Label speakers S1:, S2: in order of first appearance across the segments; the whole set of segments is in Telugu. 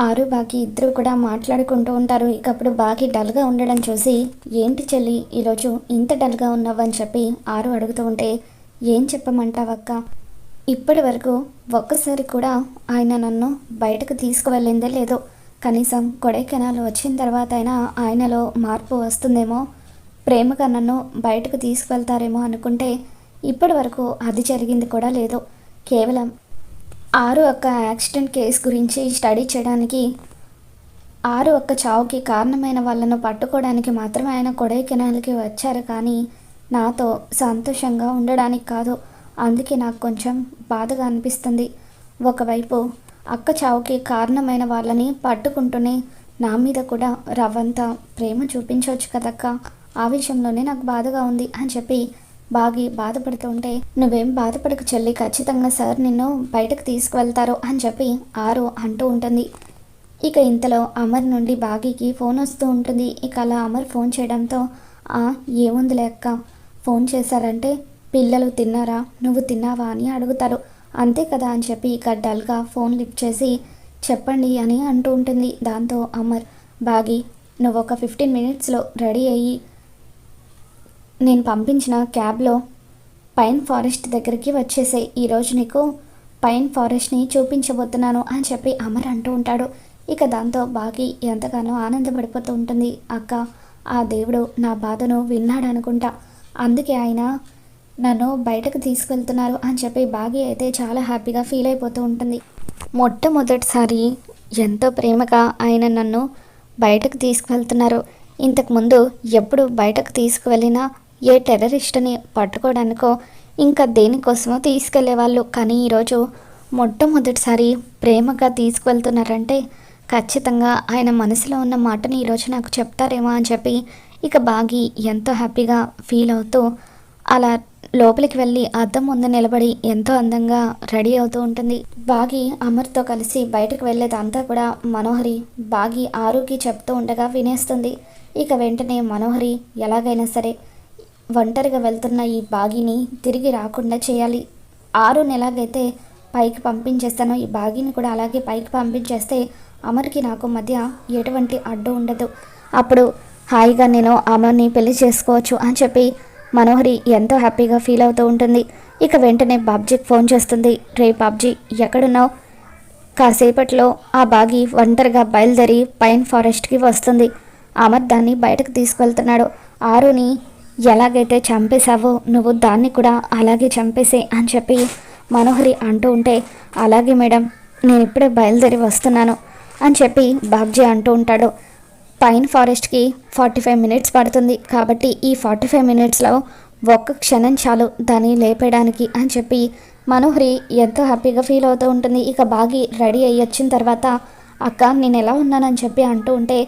S1: ఆరు బాగి ఇద్దరు కూడా మాట్లాడుకుంటూ ఉంటారు. ఇక అప్పుడు బాగి డల్గా ఉండడం చూసి, ఏంటి చెల్లి ఈరోజు ఇంత డల్గా ఉన్నావని చెప్పి ఆరు అడుగుతూ ఉంటే, ఏం చెప్పమంటావక్క, ఇప్పటి వరకు ఒక్కసారి కూడా ఆయన నన్ను బయటకు తీసుకువెళ్ళిందే లేదు. కనీసం కొడైకెనాల్ వచ్చిన తర్వాత అయినా ఆయనలో మార్పు వస్తుందేమో, ప్రేమగా నన్ను బయటకు తీసుకువెళ్తారేమో అనుకుంటే ఇప్పటి వరకు అది జరిగింది కూడా లేదు. కేవలం ఆరు ఒక్క యాక్సిడెంట్ కేసు గురించి స్టడీ చేయడానికి, ఆరు ఒక్క చావుకి కారణమైన వాళ్ళను పట్టుకోవడానికి మాత్రమే ఆయన కొడైకెనాల్కి వచ్చారు, కానీ నాతో సంతోషంగా ఉండడానికి కాదు. అందుకే నాకు కొంచెం బాధగా అనిపిస్తుంది. ఒకవైపు అక్క చావుకి కారణమైన వాళ్ళని పట్టుకుంటూనే నా మీద కూడా రవ్వంత ప్రేమ చూపించవచ్చు కదక్క, ఆ విషయంలోనే నాకు బాధగా ఉంది అని చెప్పి బాగి బాధపడుతూ ఉంటే, నువ్వేం బాధపడకు చెల్లి, ఖచ్చితంగా సార్ నిన్ను బయటకు తీసుకువెళ్తారు అని చెప్పి ఆరు అంటూ ఉంటుంది. ఇక ఇంతలో అమర్ నుండి బాగీకి ఫోన్ వస్తూ ఉంటుంది. ఇక అలా అమర్ ఫోన్ చేయడంతో, ఏముంది లెక్క, ఫోన్ చేశారంటే పిల్లలు తిన్నారా, నువ్వు తిన్నావా అని అడుగుతారు, అంతే కదా అని చెప్పి ఇక డల్గా ఫోన్ లిఫ్ట్ చేసి చెప్పండి అని అంటూ ఉంటుంది. దాంతో అమర్, బాగి నువ్వు ఒక 15 మినిట్స్లో రెడీ అయ్యి నేను పంపించిన క్యాబ్లో పైన్ ఫారెస్ట్ దగ్గరికి వచ్చేసే, ఈరోజు నీకు పైన్ ఫారెస్ట్ని చూపించబోతున్నాను అని చెప్పి అమర్ అంటూ ఉంటాడు. ఇక దాంతో బాగి ఎంతగానో ఆనందపడిపోతూ ఉంటుంది. అక్క, ఆ దేవుడు నా బాధను విన్నాడు అనుకుంటా, అందుకే ఆయన నన్ను బయటకు తీసుకెళ్తున్నారు అని చెప్పి బాగి అయితే చాలా హ్యాపీగా ఫీల్ అయిపోతూ ఉంటుంది. మొట్టమొదటిసారి ఎంతో ప్రేమగా ఆయన నన్ను బయటకు తీసుకువెళ్తున్నారు. ఇంతకుముందు ఎప్పుడు బయటకు తీసుకువెళ్ళినా ఏ టెర్రరిస్ట్ని పట్టుకోవడానికో ఇంకా దేనికోసమో తీసుకెళ్లేవాళ్ళు, కానీ ఈరోజు మొట్టమొదటిసారి ప్రేమగా తీసుకువెళ్తున్నారంటే ఖచ్చితంగా ఆయన మనసులో ఉన్న మాటని ఈరోజు నాకు చెప్తారేమో అని చెప్పి ఇక బాగి ఎంతో హ్యాపీగా ఫీల్ అవుతూ అలా లోపలికి వెళ్ళి అద్దం ముందు నిలబడి ఎంతో అందంగా రెడీ అవుతూ ఉంటుంది. బాగి అమర్తో కలిసి బయటకు వెళ్ళేదంతా కూడా మనోహరి బాగి ఆరుకి చెప్తూ ఉండగా వినేస్తుంది. ఇక వెంటనే మనోహరి ఎలాగైనా సరే ఒంటరిగా వెళ్తున్న ఈ బాగిని తిరిగి రాకుండా చేయాలి, ఆరుని ఎలాగైతే పైకి పంపించేస్తానో ఈ బాగిని కూడా అలాగే పైకి పంపించేస్తే అమర్కి నాకు మధ్య ఎటువంటి అడ్డు ఉండదు, అప్పుడు హాయిగా నేను అమర్ని పెళ్లి చేసుకోవచ్చు అని చెప్పి మనోహరి ఎంతో హ్యాపీగా ఫీల్ అవుతూ ఉంటుంది. ఇక వెంటనే బాబ్జీకి ఫోన్ చేస్తుంది. రే బాబ్జీ, ఎక్కడున్నావు? కాసేపట్లో ఆ బాగి ఒంటరిగా బయలుదేరి పైన్ ఫారెస్ట్కి వస్తుంది. అమర్ దాన్ని బయటకు తీసుకెళ్తున్నాడు. ఆరుని ఎలాగైతే చంపేశావో నువ్వు దాన్ని కూడా అలాగే చంపేసే అని చెప్పి మనోహరి అంటూ ఉంటే, అలాగే మేడం, నేను ఇప్పుడే బయలుదేరి వస్తున్నాను అని చెప్పి బాబ్జీ అంటూ ఉంటాడు. పైన్ ఫారెస్ట్కి 45 మినిట్స్ పడుతుంది, కాబట్టి ఈ 45 మినిట్స్లో ఒక్క క్షణం చాలు దాన్ని లేపేయడానికి అని చెప్పి మనోహరి ఎంతో హ్యాపీగా ఫీల్ అవుతూ ఉంటుంది. ఇక బాగి రెడీ అయ్యి వచ్చిన తర్వాత, అక్క నేను ఎలా ఉన్నానని చెప్పి అంటూ ఉంటే,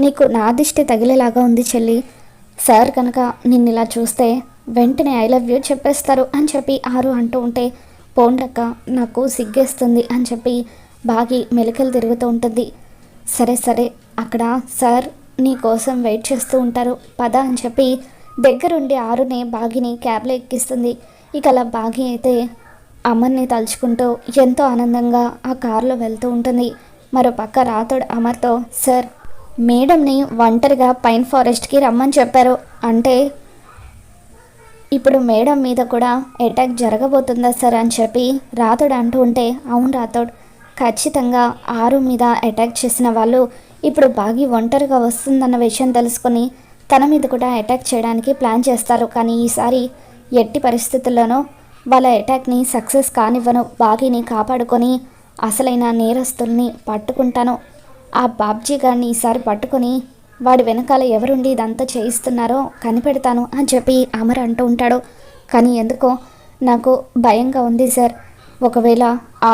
S1: నీకు నా దిష్టి తగిలేలాగా ఉంది చెల్లి, సార్ కనుక నిన్ను ఇలా చూస్తే వెంటనే ఐ లవ్ యూ చెప్పేస్తారు అని చెప్పి ఆరు అంటూ ఉంటే, పోండక్క నాకు సిగ్గేస్తుంది అని చెప్పి బాగి మెలికలు తిరుగుతూ ఉంటుంది. సరే సరే, అక్కడ సార్ నీ కోసం వెయిట్ చేస్తూ ఉంటారు, పద అని చెప్పి దగ్గరుండి ఆరునే బాగిని క్యాబ్లో ఎక్కిస్తుంది. ఇక అలా బాగి అయితే అమర్ని తలుచుకుంటూ ఎంతో ఆనందంగా ఆ కారులో వెళ్తూ ఉంటుంది. మరో పక్క రాతోడు అమర్తో, సార్ మేడంని ఒంటరిగా పైన్ ఫారెస్ట్కి రమ్మని చెప్పారు, అంటే ఇప్పుడు మేడం మీద కూడా అటాక్ జరగబోతుందా సార్ అని చెప్పి రాతోడు అంటూ ఉంటే, అవును రాతోడు, ఖచ్చితంగా ఆరు మీద అటాక్ చేసిన వాళ్ళు ఇప్పుడు బాగి ఒంటరిగా వస్తుందన్న విషయం తెలుసుకొని తన మీద కూడా అటాక్ చేయడానికి ప్లాన్ చేస్తారు, కానీ ఈసారి ఎట్టి పరిస్థితుల్లోనూ వాళ్ళ అటాక్ని సక్సెస్ కానివ్వను, బాగిని కాపాడుకొని అసలైన నేరస్తుల్ని పట్టుకుంటాను, ఆ బాబ్జీ గారిని ఈసారి పట్టుకొని వాడి వెనకాల ఎవరుండి ఇదంతా చేయిస్తున్నారో కనిపెడతాను అని చెప్పి అమర్ అంటూ ఉంటాడు. కానీ ఎందుకో నాకు భయంగా ఉంది సార్, ఒకవేళ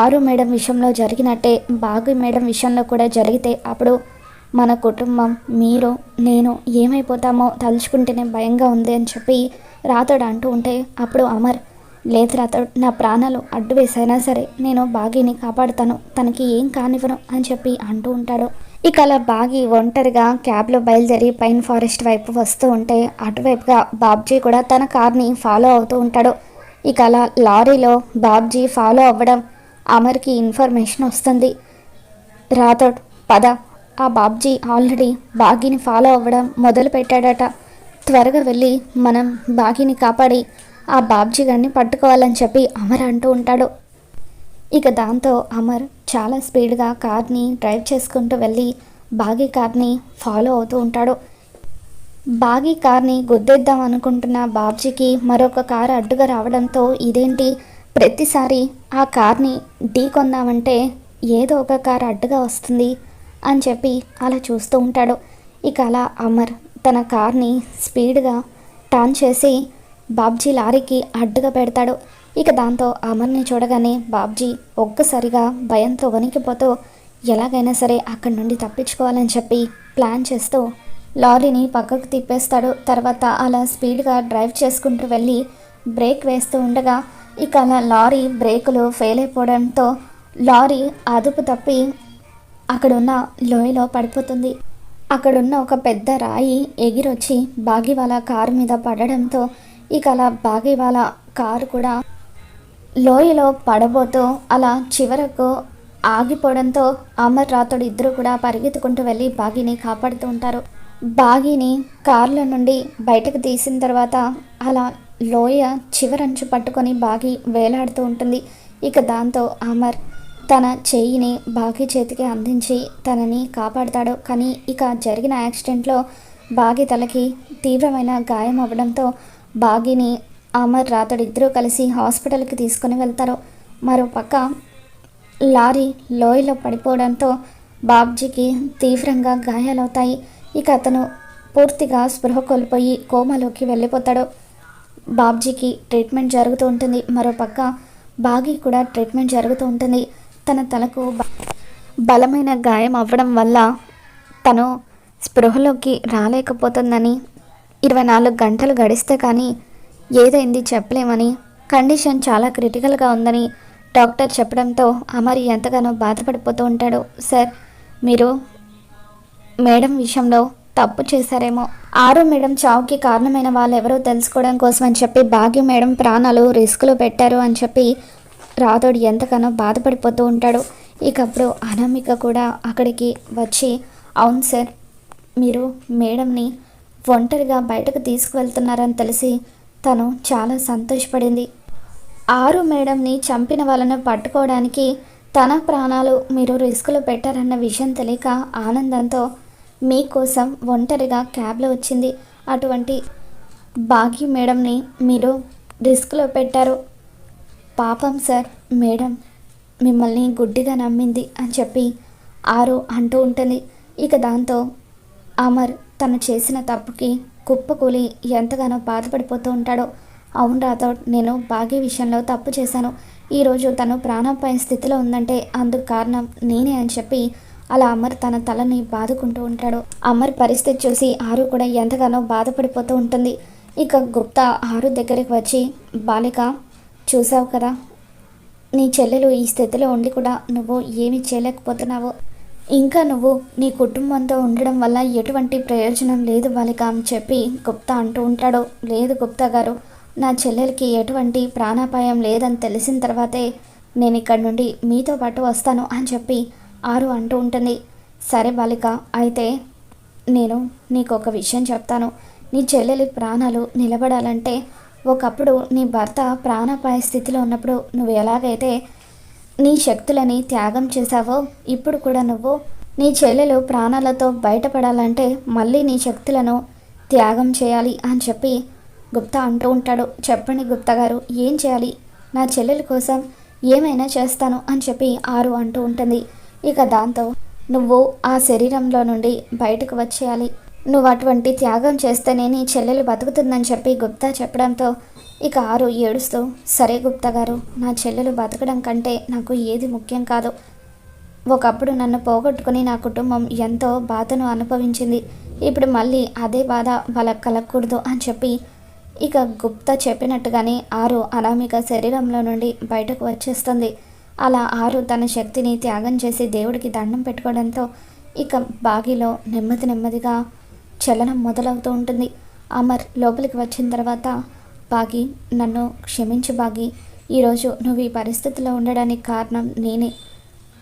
S1: ఆరు మేడం విషయంలో జరిగినట్టే బాగు మేడం విషయంలో కూడా జరిగితే అప్పుడు మన కుటుంబం, మీరు, నేను ఏమైపోతామో తలుచుకుంటేనే భయంగా ఉంది అని చెప్పి రాతోడు అంటూ ఉంటే, అప్పుడు అమర్, లేదు రాతోడు, నా ప్రాణాలు అడ్డు వేసైనా సరే నేను బాగీని కాపాడుతాను, తనకి ఏం కానివ్వను అని చెప్పి అంటూ ఉంటాడు. ఇక అలా బాగి ఒంటరిగా క్యాబ్లో బయలుదేరి పైన్ ఫారెస్ట్ వైపు వస్తూ ఉంటే అటువైపుగా బాబ్జీ కూడా తన కార్ని ఫాలో అవుతూ ఉంటాడు. ఇక అలా లారీలో బాబ్జీ ఫాలో అవ్వడం అమర్కి ఇన్ఫర్మేషన్ వస్తుంది. రాథోడ్ పద, ఆ బాబ్జీ ఆల్రెడీ బాగీని ఫాలో అవ్వడం మొదలు పెట్టాడట. త్వరగా వెళ్ళి మనం బాగీని కాపాడి ఆ బాబ్జీ గారిని పట్టుకోవాలని చెప్పి అమర్ అంటూ ఉంటాడు. ఇక దాంతో అమర్ చాలా స్పీడ్గా కార్ని డ్రైవ్ చేసుకుంటూ వెళ్ళి బాగీ కార్ని ఫాలో అవుతూ ఉంటాడు. బాగీ కార్ని గుద్దేద్దాం అనుకుంటున్న బాబ్జీకి మరొక కారు అడ్డుగా రావడంతో ఇదేంటి, ప్రతిసారి ఆ కార్ని ఢీకొందామంటే ఏదో ఒక కారు అడ్డుగా వస్తుంది అని చెప్పి అలా చూస్తూ ఉంటాడు. ఇక అలా అమర్ తన కార్ని స్పీడ్గా టర్న్ చేసి బాబ్జీ లారీకి అడ్డుగా పెడతాడు. ఇక దాంతో అమర్ని చూడగానే బాబ్జీ ఒక్కసారిగా భయంతో వణికిపోతూ ఎలాగైనా సరే అక్కడి నుండి తప్పించుకోవాలని చెప్పి ప్లాన్ చేస్తూ లారీని పక్కకు తిప్పేస్తాడు. తర్వాత అలా స్పీడ్గా డ్రైవ్ చేసుకుంటూ వెళ్ళి బ్రేక్ వేస్తూ ఉండగా ఇక అలా లారీ బ్రేకులు ఫెయిల్ అయిపోవడంతో లారీ అదుపు తప్పి అక్కడున్న లోయలో పడిపోతుంది. అక్కడున్న ఒక పెద్ద రాయి ఎగిరొచ్చి బాగీ వాళ్ళ కారు మీద పడడంతో ఇక అలా బాగీ వాళ్ళ కారు కూడా లోయలో పడబోతూ అలా చివరకు ఆగిపోవడంతో అమర్ రాథోడ్ ఇద్దరు కూడా పరిగెత్తుకుంటూ వెళ్ళి బాగీని కాపాడుతూ ఉంటారు. బాగీని కార్ల నుండి బయటకు తీసిన తర్వాత అలా లోయ చివరంచు పట్టుకొని బాగీ వేలాడుతూ ఉంటుంది. ఇక దాంతో అమర్ తన చెయ్యిని బాగీ చేతికి అందించి తనని కాపాడుతాడు. కానీ ఇక జరిగిన యాక్సిడెంట్లో బాగీ తలకి తీవ్రమైన గాయం అవ్వడంతో బాగీని అమర్ రాథోడ్ ఇద్దరూ కలిసి హాస్పిటల్కి తీసుకుని వెళ్తారు. మరోపక్క లారీ లోయలో పడిపోవడంతో బాబ్జీకి తీవ్రంగా గాయాలవుతాయి. ఇక అతను పూర్తిగా స్పృహ కోల్పోయి కోమాలోకి వెళ్ళిపోతాడు. బాబ్జీకి ట్రీట్మెంట్ జరుగుతూ ఉంటుంది. మరోపక్క బాగీ కూడా ట్రీట్మెంట్ జరుగుతూ ఉంటుంది. తన తలకు బలమైన గాయం అవ్వడం వల్ల తను స్పృహలోకి రాలేకపోతుందని 24 గంటలు గడిస్తే కానీ ఏదైంది చెప్పలేమని, కండిషన్ చాలా క్రిటికల్గా ఉందని డాక్టర్ చెప్పడంతో అమర్ ఎంతగానో బాధపడిపోతూ ఉంటాడు. సార్, మీరు మేడం విషయంలో తప్పు చేశారేమో. ఆరు మేడం చావుకి కారణమైన వాళ్ళు ఎవరో తెలుసుకోవడం కోసం అని చెప్పి భాగ్య మేడం ప్రాణాలు రిస్క్లో పెట్టారు అని చెప్పి రాథోడ్ ఎంతగానో బాధపడిపోతూ ఉంటాడు. ఇక అప్పుడు అనామిక కూడా అక్కడికి వచ్చి, అవును సార్, మీరు మేడంని ఒంటరిగా బయటకు తీసుకువెళ్తున్నారని తెలిసి తను చాలా సంతోషపడింది. ఆరు మేడంని చంపిన వాళ్ళను పట్టుకోవడానికి తన ప్రాణాలు మీరు రిస్క్లో పెట్టారన్న విషయం తెలియక ఆనందంతో మీకోసం ఒంటరిగా క్యాబ్లో వచ్చింది. అటువంటి భాగ్య మేడంని మీరు రిస్క్లో పెట్టారు. పాపం సార్, మేడం మిమ్మల్ని గుడ్డిగా నమ్మింది అని చెప్పి ఆరు అంటూ ఉంటుంది. ఇక దాంతో అమర్ తను చేసిన తప్పుకి కుప్పకూలి ఎంతగానో బాధపడిపోతూ ఉంటాడో. అవును రాథోడ్, నేను భాగ్య విషయంలో తప్పు చేశాను. ఈరోజు తను ప్రాణాపాయ స్థితిలో ఉందంటే అందుకు కారణం నేనే అని చెప్పి అలా అమర్ తన తలని బాదుకుంటూ ఉంటాడు. అమర్ పరిస్థితి చూసి ఆరు కూడా ఎంతగానో బాధపడిపోతూ ఉంటుంది. ఇక గుప్తా ఆరు దగ్గరికి వచ్చి, బాలిక, చూసావు కదా, నీ చెల్లెలు ఈ స్థితిలో ఉండి కూడా నువ్వు ఏమీ చేయలేకపోతున్నావు. ఇంకా నువ్వు నీ కుటుంబంతో ఉండడం వల్ల ఎటువంటి ప్రయోజనం లేదు బాలిక అని చెప్పి గుప్తా అంటూ ఉంటాడు. లేదు గుప్తా గారు, నా చెల్లెలకి ఎటువంటి ప్రాణాపాయం లేదని తెలిసిన తర్వాతే నేను ఇక్కడి నుండి మీతో పాటు వస్తాను అని చెప్పి ఆరు అంటూ ఉంటుంది. సరే బాలిక, అయితే నేను నీకు ఒక విషయం చెప్తాను. నీ చెల్లెలి ప్రాణాలు నిలబడాలంటే ఒకప్పుడు నీ భర్త ప్రాణాపాయ స్థితిలో ఉన్నప్పుడు నువ్వు ఎలాగైతే నీ శక్తులని త్యాగం చేశావో, ఇప్పుడు కూడా నువ్వు నీ చెల్లెలు ప్రాణాలతో బయటపడాలంటే మళ్ళీ నీ శక్తులను త్యాగం చేయాలి అని చెప్పి గుప్తా అంటూ ఉంటాడు. చెప్పండి గుప్తా గారు, ఏం చేయాలి? నా చెల్లెల కోసం ఏమైనా చేస్తాను అని చెప్పి ఆరు అంటూ ఉంటుంది. ఇక దాంతో నువ్వు ఆ శరీరంలో నుండి బయటకు వచ్చేయాలి. నువ్వు అటువంటి త్యాగం చేస్తేనే నీ చెల్లెలు బతుకుతుందని చెప్పి గుప్తా చెప్పడంతో ఇక ఆరు ఏడుస్తూ, సరే గుప్తా గారు, నా చెల్లెలు బతకడం కంటే నాకు ఏది ముఖ్యం కాదు. ఒకప్పుడు నన్ను పోగొట్టుకుని నా కుటుంబం ఎంతో బాధను అనుభవించింది. ఇప్పుడు మళ్ళీ అదే బాధ వాళ్ళకి కలగకూడదు అని చెప్పి ఇక గుప్తా చెప్పినట్టుగానే ఆరు అనామిక శరీరంలో నుండి బయటకు వచ్చేస్తుంది. అలా ఆరు తన శక్తిని త్యాగం చేసి దేవుడికి దండం పెట్టుకోవడంతో ఇక బాగీలో నెమ్మదిగా చలనం మొదలవుతూ ఉంటుంది. అమర్ లోపలికి వచ్చిన తర్వాత, బాగి, నన్ను క్షమించు బాగి, ఈరోజు నువ్వు ఈ పరిస్థితిలో ఉండడానికి కారణం నేనే.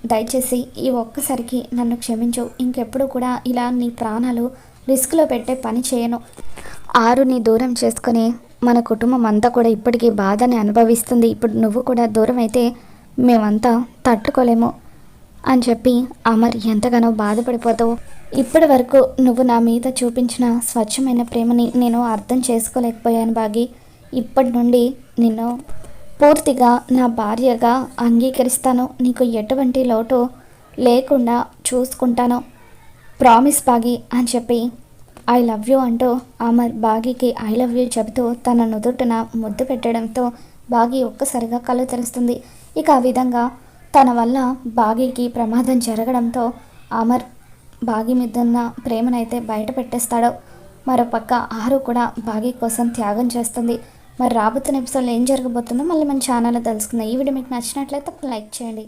S1: దయచేసి ఈ ఒక్కసారికి నన్ను క్షమించు. ఇంకెప్పుడు కూడా ఇలా నీ ప్రాణాలు రిస్క్లో పెట్టే పని చేయను. ఆరుని దూరం చేసుకొని మన కుటుంబం అంతా కూడా ఇప్పటికీ బాధని అనుభవిస్తుంది. ఇప్పుడు నువ్వు కూడా దూరం అయితే మేమంతా తట్టుకోలేము అని చెప్పి అమర్ ఎంతగానో బాధపడిపోతావు. ఇప్పటి వరకు నువ్వు నా మీద చూపించిన స్వచ్ఛమైన ప్రేమని నేను అర్థం చేసుకోలేకపోయాను బాగి. ఇప్పటి నుండి నిన్ను పూర్తిగా నా భార్యగా అంగీకరిస్తాను. నీకు ఎటువంటి లోటు లేకుండా చూసుకుంటాను. ప్రామిస్ బాగి అని చెప్పి ఐ లవ్ యూ అంటూ అమర్ బాగీకి ఐ లవ్ యూ చెబుతూ తన నుదుటిన ముద్దు పెట్టడంతో బాగి ఒక్కసారిగా కళ్ళు తెరుస్తుంది. ఇక ఆ విధంగా తన వల్ల బాగీకి ప్రమాదం జరగడంతో అమర్ బాగి మీద ఉన్న ప్రేమనైతే బయట పెట్టేస్తాడు. మరోపక్క ఆరు కూడా బాగి కోసం త్యాగం చేస్తుంది. మరి రాబోతున్న ఎపిసోడ్లో ఏం జరగబోతుందో మళ్ళీ మన ఛానల్లో తెలుసుకుందాం. ఈ వీడియో మీకు నచ్చినట్లయితే లైక్ చేయండి.